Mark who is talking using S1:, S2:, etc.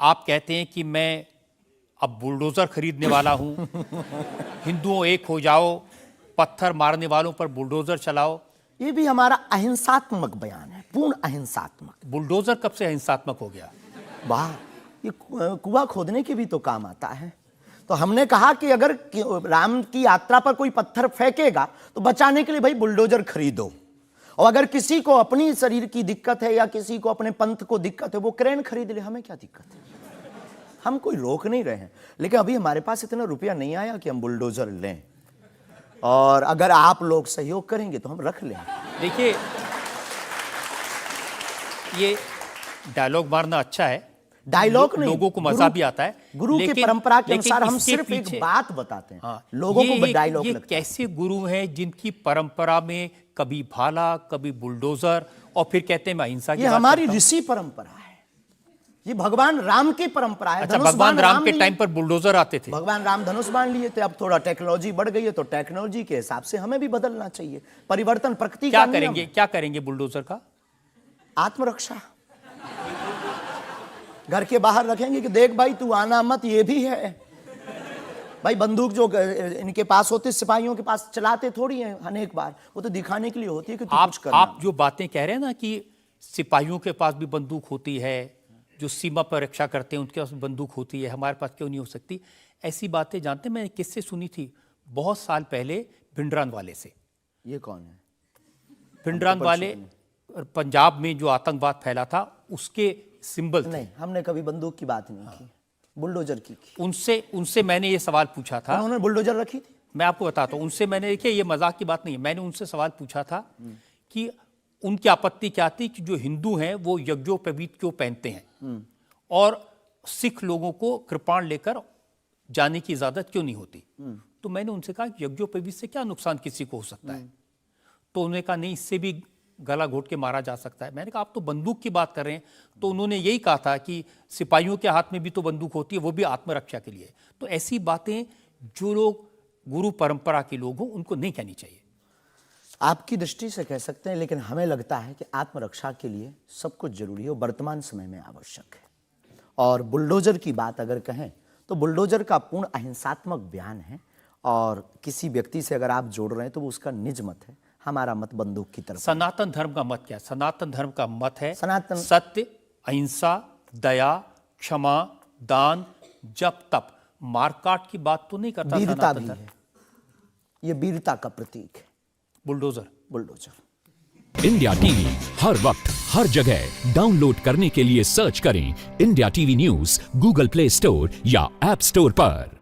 S1: आप कहते हैं कि मैं अब बुलडोजर खरीदने वाला हूं, हिंदुओं एक हो जाओ, पत्थर मारने वालों पर बुलडोजर चलाओ।
S2: ये भी हमारा अहिंसात्मक बयान है, पूर्ण अहिंसात्मक।
S1: बुलडोजर कब से अहिंसात्मक हो गया?
S2: वाह, ये कुआं खोदने के भी तो काम आता है। तो हमने कहा कि अगर राम की यात्रा पर कोई पत्थर फेंकेगा तो बचाने के लिए भाई बुलडोजर खरीदो, और अगर किसी को अपनी शरीर की दिक्कत है या किसी को अपने पंथ को दिक्कत है वो क्रेन खरीद ले, हमें क्या दिक्कत है? हम कोई रोक नहीं रहे हैं, लेकिन अभी हमारे पास इतना रुपया नहीं आया कि हम बुलडोजर लें, और अगर आप लोग सहयोग करेंगे तो हम रख लें।
S1: देखिए, ये डायलॉग मारना अच्छा है,
S2: डायलॉग नहीं,
S1: लोगों को मजा भी आता है।
S2: गुरु की परंपरा के अनुसार हम सिर्फ एक बात बताते हैं।
S1: हाँ,
S2: लोगों को डायलॉग
S1: ये
S2: लगता है।
S1: कैसे गुरु हैं जिनकी परंपरा में कभी भाला, कभी बुलडोजर, और फिर कहते हैं मैं अहिंसा की
S2: ये
S1: बात
S2: हमारी
S1: करता हूं।
S2: ऋषि परंपरा है, ये भगवान राम की परंपरा है।
S1: अच्छा, भगवान राम के टाइम पर बुलडोजर आते थे?
S2: भगवान राम धनुष बाण लिए थे। अब थोड़ा टेक्नोलॉजी बढ़ गई है तो टेक्नोलॉजी के हिसाब से हमें भी बदलना चाहिए। परिवर्तन प्रकृति का नियम है।
S1: क्या करेंगे बुलडोजर का?
S2: आत्मरक्षा। घर के बाहर रखेंगे कि देख भाई तू आना मत, ये भी है भाई। बंदूक जो इनके पास होते, सिपाहियों के पास चलाते थोड़ी हैं अनेक बार, वो तो दिखाने के लिए होती है कि तू कुछ करना।
S1: आप जो बातें कह रहे हैं ना कि सिपाहियों के पास भी बंदूक होती है, जो सीमा पर रक्षा करते हैं उनके पास बंदूक होती है, हमारे पास क्यों नहीं हो सकती? ऐसी बातें जानते हैं, मैंने किससे सुनी थी बहुत साल पहले, भिंडरान वाले से।
S2: ये कौन है?
S1: भिंडरान वाले पंजाब में जो आतंकवाद फैला था उसके सिंबल थे।
S2: नहीं, हमने कभी बंदूक की बात नहीं की, बुलडोजर की।
S1: उनसे मैंने ये सवाल पूछा था।
S2: उन्होंने बुलडोजर रखी थी।
S1: मैं आपको बताता हूँ, उनसे मैंने, देखिए ये मजाक की बात नहीं है, मैंने उनसे सवाल पूछा था कि उनकी आपत्ति क्या थी कि जो हिंदू हैं वो यज्ञोपवीत क्यों पहनते हैं और सिख लोगों को कृपाण लेकर जाने की इजाजत क्यों नहीं होती। तो मैंने उनसे कहा कि यज्ञोपवीत से क्या नुकसान किसी को हो सकता है? तो उन्होंने कहा नहीं, इससे भी गला घोट के मारा जा सकता है। मैंने कहा आप तो बंदूक की बात कर रहे हैं। तो उन्होंने यही कहा था कि सिपाहियों के हाथ में भी तो बंदूक होती है, वो भी आत्मरक्षा के लिए। तो ऐसी बातें जो लोग गुरु परंपरा के लोग हों उनको नहीं कहनी चाहिए।
S2: आपकी दृष्टि से कह सकते हैं, लेकिन हमें लगता है कि आत्मरक्षा के लिए सब कुछ जरूरी है, वर्तमान समय में आवश्यक है। और बुलडोजर की बात अगर कहें तो बुलडोजर का पूर्ण अहिंसात्मक बयान है, और किसी व्यक्ति से अगर आप जोड़ रहे हैं तो वो उसका निज मत है। हमारा मत बंदूक की तरफ।
S1: सनातन धर्म का मत क्या है? सनातन धर्म का मत है
S2: सत्य,
S1: अहिंसा, दया, क्षमा, दान, जप, तप। मारकाट की बात तो नहीं करता।
S2: वीरता भी है, ये वीरता का प्रतीक है बुलडोजर।
S3: इंडिया टीवी हर वक्त हर जगह डाउनलोड करने के लिए सर्च करें India TV news Google play store या ऐप स्टोर पर।